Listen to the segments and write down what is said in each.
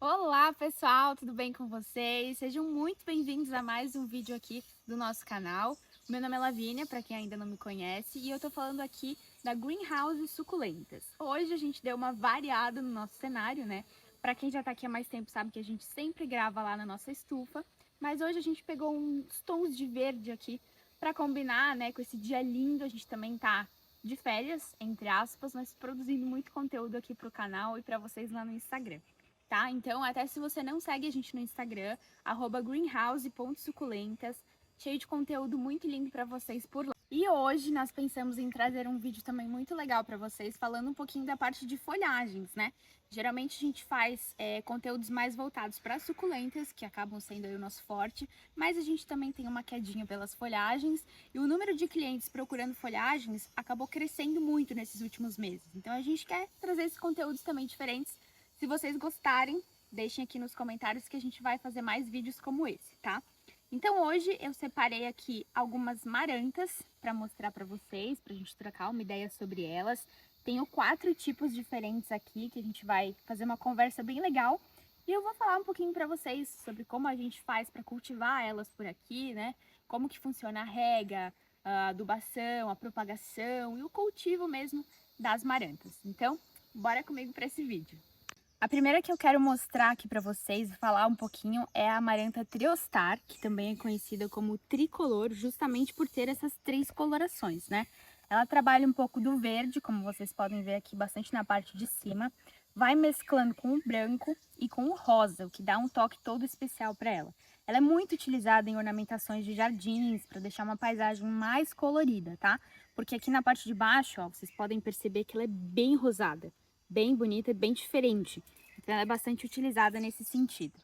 Olá pessoal, tudo bem com vocês? Sejam muito bem-vindos a mais um vídeo aqui do nosso canal. Meu nome é Lavínia, para quem ainda não me conhece, e eu tô falando aqui da Greenhouse Suculentas. Hoje a gente deu uma variada no nosso cenário, né? Para quem já tá aqui há mais tempo sabe que a gente sempre grava lá na nossa estufa, mas hoje a gente pegou uns tons de verde aqui para combinar, né, com esse dia lindo. A gente também tá de férias, entre aspas, mas produzindo muito conteúdo aqui pro canal e para vocês lá no Instagram. Tá? Então, até se você não segue a gente no Instagram, @greenhouse.suculentas, cheio de conteúdo muito lindo para vocês por lá. E hoje nós pensamos em trazer um vídeo também muito legal para vocês, falando um pouquinho da parte de folhagens, né? Geralmente a gente faz conteúdos mais voltados para suculentas, que acabam sendo aí o nosso forte, mas a gente também tem uma quedinha pelas folhagens, e o número de clientes procurando folhagens acabou crescendo muito nesses últimos meses. Então a gente quer trazer esses conteúdos também diferentes. Se vocês gostarem, deixem aqui nos comentários que a gente vai fazer mais vídeos como esse, tá? Então hoje eu separei aqui algumas marantas para mostrar para vocês, para a gente trocar uma ideia sobre elas. Tenho 4 tipos diferentes aqui que a gente vai fazer uma conversa bem legal. E eu vou falar um pouquinho para vocês sobre como a gente faz para cultivar elas por aqui, né? Como que funciona a rega, a adubação, a propagação e o cultivo mesmo das marantas. Então, bora comigo para esse vídeo. A primeira que eu quero mostrar aqui para vocês e falar um pouquinho é a amaranta Triostar, que também é conhecida como tricolor, justamente por ter essas 3 colorações, né? Ela trabalha um pouco do verde, como vocês podem ver aqui bastante na parte de cima, vai mesclando com o branco e com o rosa, o que dá um toque todo especial para ela. Ela é muito utilizada em ornamentações de jardins, para deixar uma paisagem mais colorida, tá? Porque aqui na parte de baixo, ó, vocês podem perceber que ela é bem rosada, bem bonita e bem diferente. Então ela é bastante utilizada nesse sentido.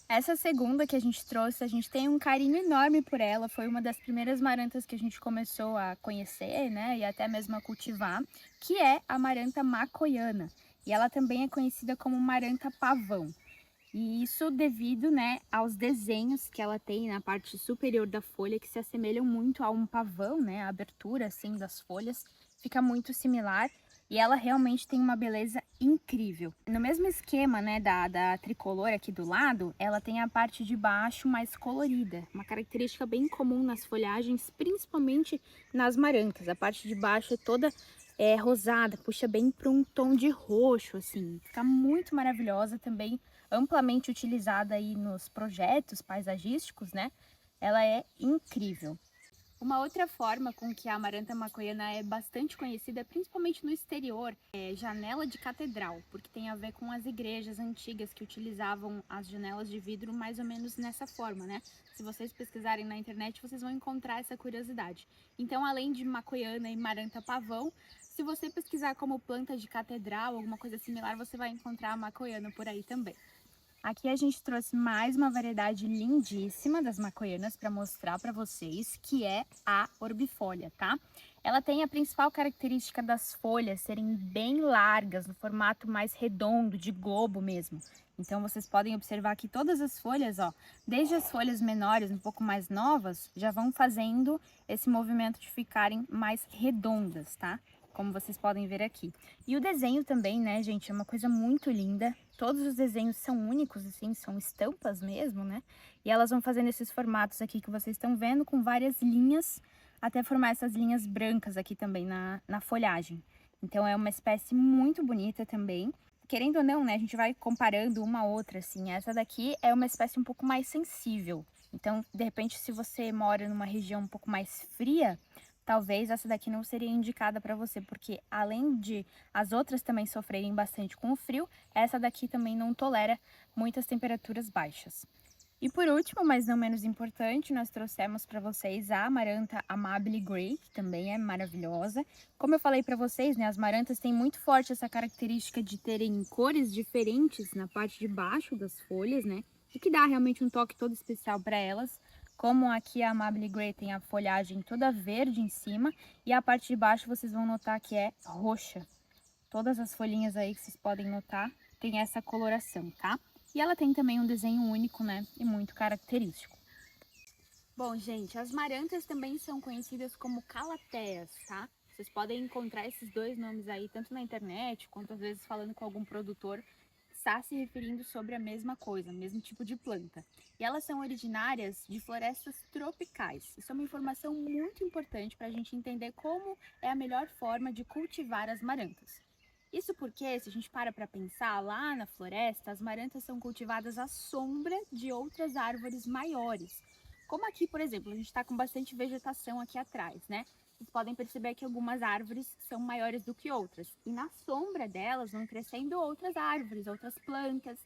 Essa segunda que a gente trouxe, a gente tem um carinho enorme por ela. Foi uma das primeiras marantas que a gente começou a conhecer, né? E até mesmo a cultivar, que é a maranta macoiana. E ela também é conhecida como maranta pavão. E isso devido, né, aos desenhos que ela tem na parte superior da folha, que se assemelham muito a um pavão, né? A abertura, assim, das folhas fica muito similar. E ela realmente tem uma beleza incrível. No mesmo esquema, né, da tricolor aqui do lado, ela tem a parte de baixo mais colorida. Uma característica bem comum nas folhagens, principalmente nas marantas. A parte de baixo é toda rosada, puxa bem para um tom de roxo, assim. Fica muito maravilhosa também, amplamente utilizada aí nos projetos paisagísticos, né? Ela é incrível. Uma outra forma com que a amaranta macoiana é bastante conhecida, principalmente no exterior, é janela de catedral, porque tem a ver com as igrejas antigas que utilizavam as janelas de vidro mais ou menos nessa forma, né? Se vocês pesquisarem na internet, vocês vão encontrar essa curiosidade. Então, além de macoiana e maranta pavão, se você pesquisar como planta de catedral, alguma coisa similar, você vai encontrar a macoiana por aí também. Aqui a gente trouxe mais uma variedade lindíssima das macoianas para mostrar para vocês, que é a orbifólia, tá? Ela tem a principal característica das folhas serem bem largas, no formato mais redondo, de globo mesmo. Então vocês podem observar que todas as folhas, ó, desde as folhas menores, um pouco mais novas, já vão fazendo esse movimento de ficarem mais redondas, tá? Como vocês podem ver aqui. E o desenho também, né, gente, é uma coisa muito linda. Todos os desenhos são únicos, assim, são estampas mesmo, né? E elas vão fazendo esses formatos aqui que vocês estão vendo, com várias linhas, até formar essas linhas brancas aqui também na folhagem. Então é uma espécie muito bonita também. Querendo ou não, né, a gente vai comparando uma a outra, assim. Essa daqui é uma espécie um pouco mais sensível. Então, de repente, se você mora numa região um pouco mais fria, talvez essa daqui não seria indicada para você, porque além de as outras também sofrerem bastante com o frio, essa daqui também não tolera muitas temperaturas baixas. E por último, mas não menos importante, nós trouxemos para vocês a amaranta Amabile Grey, que também é maravilhosa. Como eu falei para vocês, né, as marantas têm muito forte essa característica de terem cores diferentes na parte de baixo das folhas, né? O que dá realmente um toque todo especial para elas. Como aqui a Amabile Grey tem a folhagem toda verde em cima e a parte de baixo vocês vão notar que é roxa. Todas as folhinhas aí que vocês podem notar tem essa coloração, tá? E ela tem também um desenho único, né? E muito característico. Bom, gente, as marantas também são conhecidas como calateas, tá? Vocês podem encontrar esses dois nomes aí, tanto na internet, quanto às vezes falando com algum produtor, está se referindo sobre a mesma coisa, o mesmo tipo de planta. E elas são originárias de florestas tropicais. Isso é uma informação muito importante para a gente entender como é a melhor forma de cultivar as marantas. Isso porque, se a gente para pensar, lá na floresta, as marantas são cultivadas à sombra de outras árvores maiores. Como aqui, por exemplo, a gente está com bastante vegetação aqui atrás, né? Vocês podem perceber que algumas árvores são maiores do que outras. E na sombra delas vão crescendo outras árvores, outras plantas,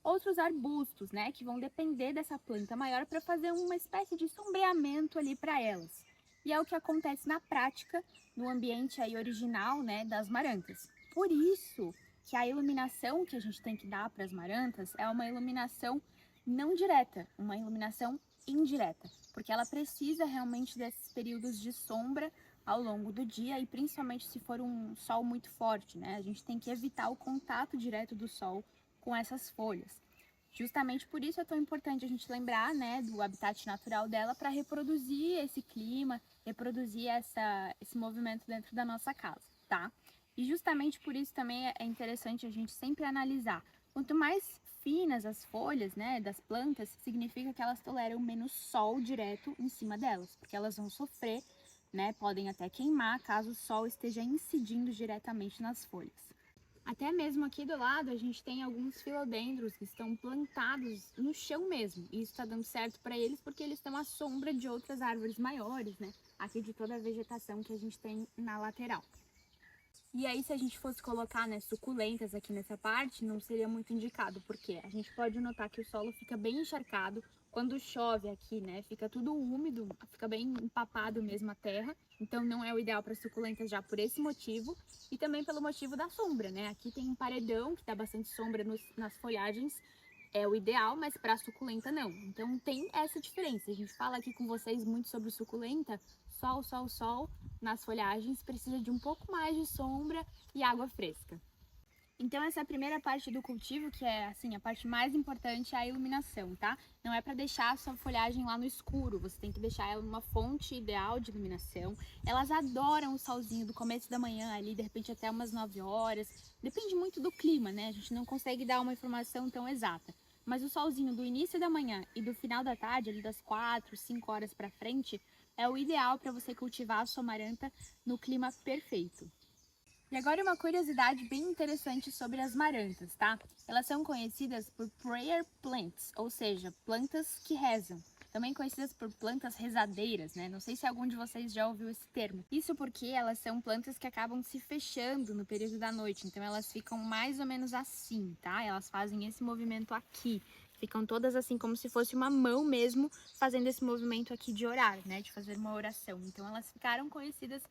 outros arbustos, né? Que vão depender dessa planta maior para fazer uma espécie de sombreamento ali para elas. E é o que acontece na prática, no ambiente aí original, né, das marantas. Por isso que a iluminação que a gente tem que dar para as marantas é uma iluminação não direta, uma iluminação indireta, porque ela precisa realmente desses períodos de sombra ao longo do dia e principalmente se for um sol muito forte, né? A gente tem que evitar o contato direto do sol com essas folhas. Justamente por isso é tão importante a gente lembrar, né, do habitat natural dela para reproduzir esse clima, reproduzir esse movimento dentro da nossa casa, tá? E justamente por isso também é interessante a gente sempre analisar. Quanto mais finas as folhas, né, das plantas, significa que elas toleram menos sol direto em cima delas, porque elas vão sofrer, né, podem até queimar caso o sol esteja incidindo diretamente nas folhas. Até mesmo aqui do lado a gente tem alguns filodendros que estão plantados no chão mesmo. E isso está dando certo para eles porque eles estão à sombra de outras árvores maiores, né? Aqui de toda a vegetação que a gente tem na lateral. E aí, se a gente fosse colocar, né, suculentas aqui nessa parte, não seria muito indicado, porque a gente pode notar que o solo fica bem encharcado. Quando chove aqui, né, fica tudo úmido, fica bem empapado mesmo a terra. Então não é o ideal para suculentas já por esse motivo. E também pelo motivo da sombra, né? Aqui tem um paredão que dá bastante sombra nas folhagens. É o ideal, mas para suculenta não. Então tem essa diferença. A gente fala aqui com vocês muito sobre suculenta, sol, sol, sol. Nas folhagens precisa de um pouco mais de sombra e água fresca. Então essa é a primeira parte do cultivo, que é assim, a parte mais importante é a iluminação, tá? Não é para deixar a sua folhagem lá no escuro, você tem que deixar ela numa fonte ideal de iluminação. Elas adoram o solzinho do começo da manhã ali, de repente até umas 9 horas. Depende muito do clima, né? A gente não consegue dar uma informação tão exata. Mas o solzinho do início da manhã e do final da tarde, ali das 4, 5 horas para frente, é o ideal para você cultivar a sua maranta no clima perfeito. E agora uma curiosidade bem interessante sobre as marantas, tá? Elas são conhecidas por prayer plants, ou seja, plantas que rezam. Também conhecidas por plantas rezadeiras, né? Não sei se algum de vocês já ouviu esse termo. Isso porque elas são plantas que acabam se fechando no período da noite, então elas ficam mais ou menos assim, tá? Elas fazem esse movimento aqui. Ficam todas assim como se fosse uma mão mesmo fazendo esse movimento aqui de orar, né? De fazer uma oração. Então elas ficaram conhecidas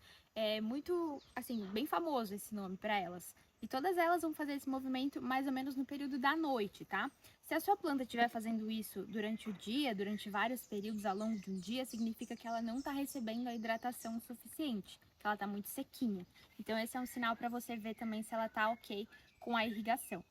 muito, assim, bem famoso esse nome para elas. E todas elas vão fazer esse movimento mais ou menos no período da noite, tá? Se a sua planta estiver fazendo isso durante o dia, durante vários períodos ao longo de um dia, significa que ela não está recebendo a hidratação suficiente, que ela está muito sequinha. Então esse é um sinal para você ver também se ela está ok com a irrigação.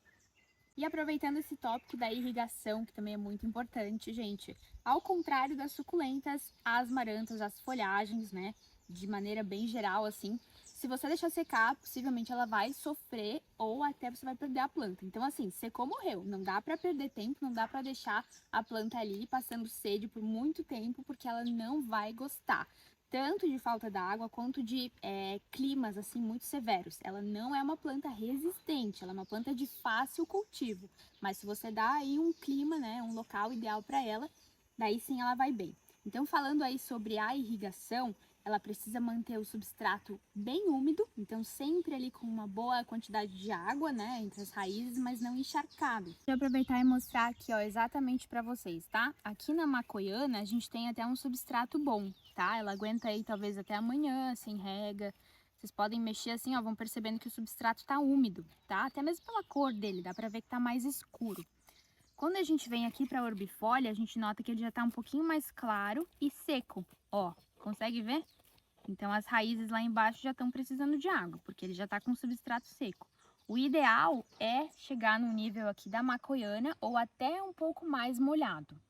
E aproveitando esse tópico da irrigação, que também é muito importante, gente, ao contrário das suculentas, as marantas, as folhagens, né, de maneira bem geral, assim, se você deixar secar, possivelmente ela vai sofrer ou até você vai perder a planta. Então, assim, secou, morreu. Não dá para perder tempo, não dá para deixar a planta ali passando sede por muito tempo, porque ela não vai gostar tanto de falta d'água quanto de climas assim muito severos. Ela não é uma planta resistente, ela é uma planta de fácil cultivo, mas se você dá aí um clima, né, um local ideal para ela, daí sim ela vai bem. Então, falando aí sobre a irrigação, ela precisa manter o substrato bem úmido, então sempre ali com uma boa quantidade de água, né, entre as raízes, mas não encharcado. Vou aproveitar e mostrar aqui, ó, exatamente para vocês, tá? Aqui na macoiana a gente tem até um substrato bom, tá? Ela aguenta aí talvez até amanhã, sem rega. Vocês podem mexer assim, ó, vão percebendo que o substrato tá úmido, tá? Até mesmo pela cor dele, dá para ver que tá mais escuro. Quando a gente vem aqui para orbifolia, a gente nota que ele já está um pouquinho mais claro e seco, ó, consegue ver? Então as raízes lá embaixo já estão precisando de água, porque ele já está com o substrato seco. O ideal é chegar no nível aqui da macoiana ou até um pouco mais molhado.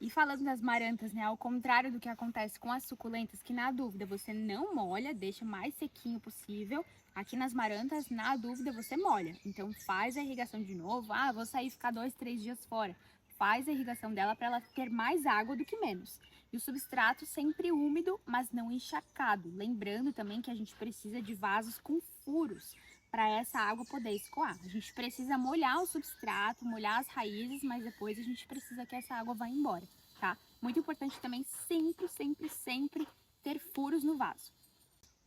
E falando das marantas, né, ao contrário do que acontece com as suculentas, que na dúvida você não molha, deixa o mais sequinho possível. Aqui nas marantas, na dúvida, você molha. Então faz a irrigação de novo. Ah, vou sair e ficar 2, 3 dias fora. Faz a irrigação dela para ela ter mais água do que menos. E o substrato sempre úmido, mas não encharcado. Lembrando também que a gente precisa de vasos com furos para essa água poder escoar. A gente precisa molhar o substrato, molhar as raízes, mas depois a gente precisa que essa água vá embora, tá? Muito importante também sempre ter furos no vaso.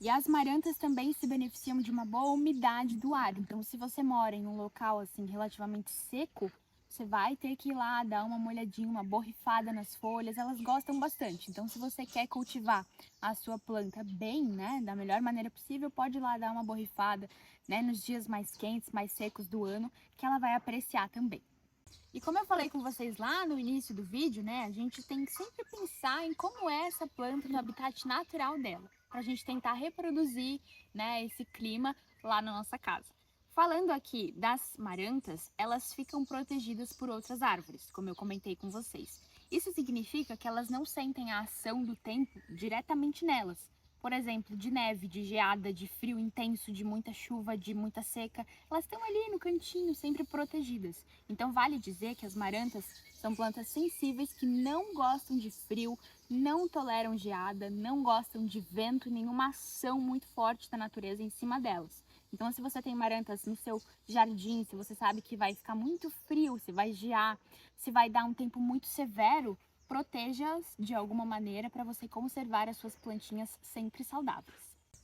E as marantas também se beneficiam de uma boa umidade do ar. Então, se você mora em um local assim relativamente seco, você vai ter que ir lá dar uma molhadinha, uma borrifada nas folhas. Elas gostam bastante. Então, se você quer cultivar a sua planta bem, né, da melhor maneira possível, pode ir lá dar uma borrifada, né, nos dias mais quentes, mais secos do ano, que ela vai apreciar também. E como eu falei com vocês lá no início do vídeo, né, a gente tem que sempre pensar em como é essa planta no habitat natural dela, para a gente tentar reproduzir, né, esse clima lá na nossa casa. Falando aqui das marantas, elas ficam protegidas por outras árvores, como eu comentei com vocês. Isso significa que elas não sentem a ação do tempo diretamente nelas. Por exemplo, de neve, de geada, de frio intenso, de muita chuva, de muita seca, elas estão ali no cantinho, sempre protegidas. Então vale dizer que as marantas são plantas sensíveis que não gostam de frio, não toleram geada, não gostam de vento, nenhuma ação muito forte da natureza em cima delas. Então, se você tem marantas no seu jardim, se você sabe que vai ficar muito frio, se vai gear, se vai dar um tempo muito severo, proteja-as de alguma maneira para você conservar as suas plantinhas sempre saudáveis.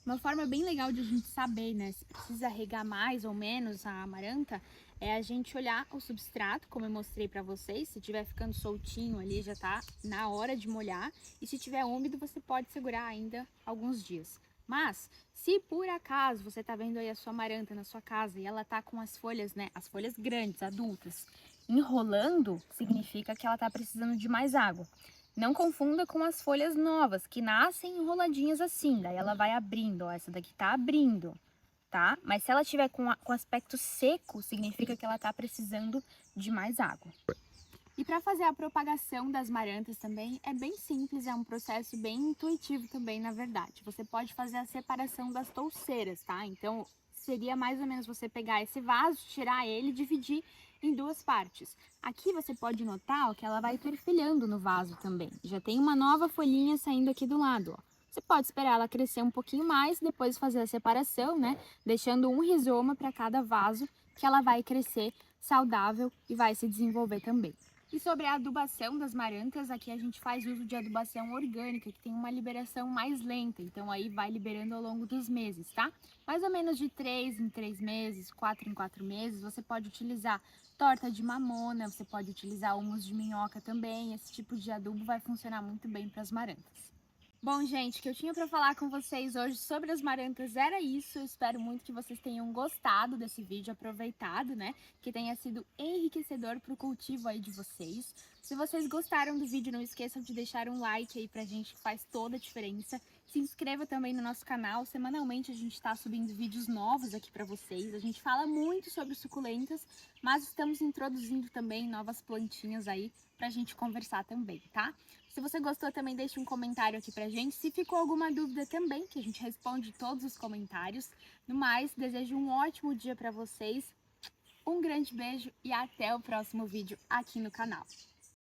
Uma forma bem legal de a gente saber, né, se precisa regar mais ou menos a amaranta, é a gente olhar o substrato, como eu mostrei para vocês. Se tiver ficando soltinho ali, já tá na hora de molhar. E se tiver úmido, você pode segurar ainda alguns dias. Mas, se por acaso você tá vendo aí a sua amaranta na sua casa e ela tá com as folhas, né, as folhas grandes, adultas, enrolando, significa que ela tá precisando de mais água. Não confunda com as folhas novas, que nascem enroladinhas assim, daí ela vai abrindo, ó, essa daqui tá abrindo, tá? Mas se ela tiver com aspecto seco, significa que ela tá precisando de mais água. E para fazer a propagação das marantas também é bem simples, é um processo bem intuitivo também, na verdade. Você pode fazer a separação das touceiras, tá? Então, seria mais ou menos você pegar esse vaso, tirar ele e dividir em duas partes. Aqui você pode notar, ó, que ela vai perfilhando no vaso também. Já tem uma nova folhinha saindo aqui do lado, ó. Você pode esperar ela crescer um pouquinho mais, depois fazer a separação, né? Deixando um rizoma para cada vaso, que ela vai crescer saudável e vai se desenvolver também. E sobre a adubação das marantas, aqui a gente faz uso de adubação orgânica, que tem uma liberação mais lenta, então aí vai liberando ao longo dos meses, tá? Mais ou menos de 3 em 3 meses, 4 em 4 meses, você pode utilizar torta de mamona, você pode utilizar humus de minhoca também, esse tipo de adubo vai funcionar muito bem para as marantas. Bom, gente, o que eu tinha para falar com vocês hoje sobre as marantas era isso. Eu espero muito que vocês tenham gostado desse vídeo, aproveitado, né? Que tenha sido enriquecedor para o cultivo aí de vocês. Se vocês gostaram do vídeo, não esqueçam de deixar um like aí pra gente, que faz toda a diferença. Se inscreva também no nosso canal. Semanalmente a gente está subindo vídeos novos aqui para vocês. A gente fala muito sobre suculentas, mas estamos introduzindo também novas plantinhas aí pra gente conversar também, tá? Se você gostou, também deixe um comentário aqui pra gente. Se ficou alguma dúvida também, que a gente responde todos os comentários. No mais, desejo um ótimo dia pra vocês. Um grande beijo e até o próximo vídeo aqui no canal.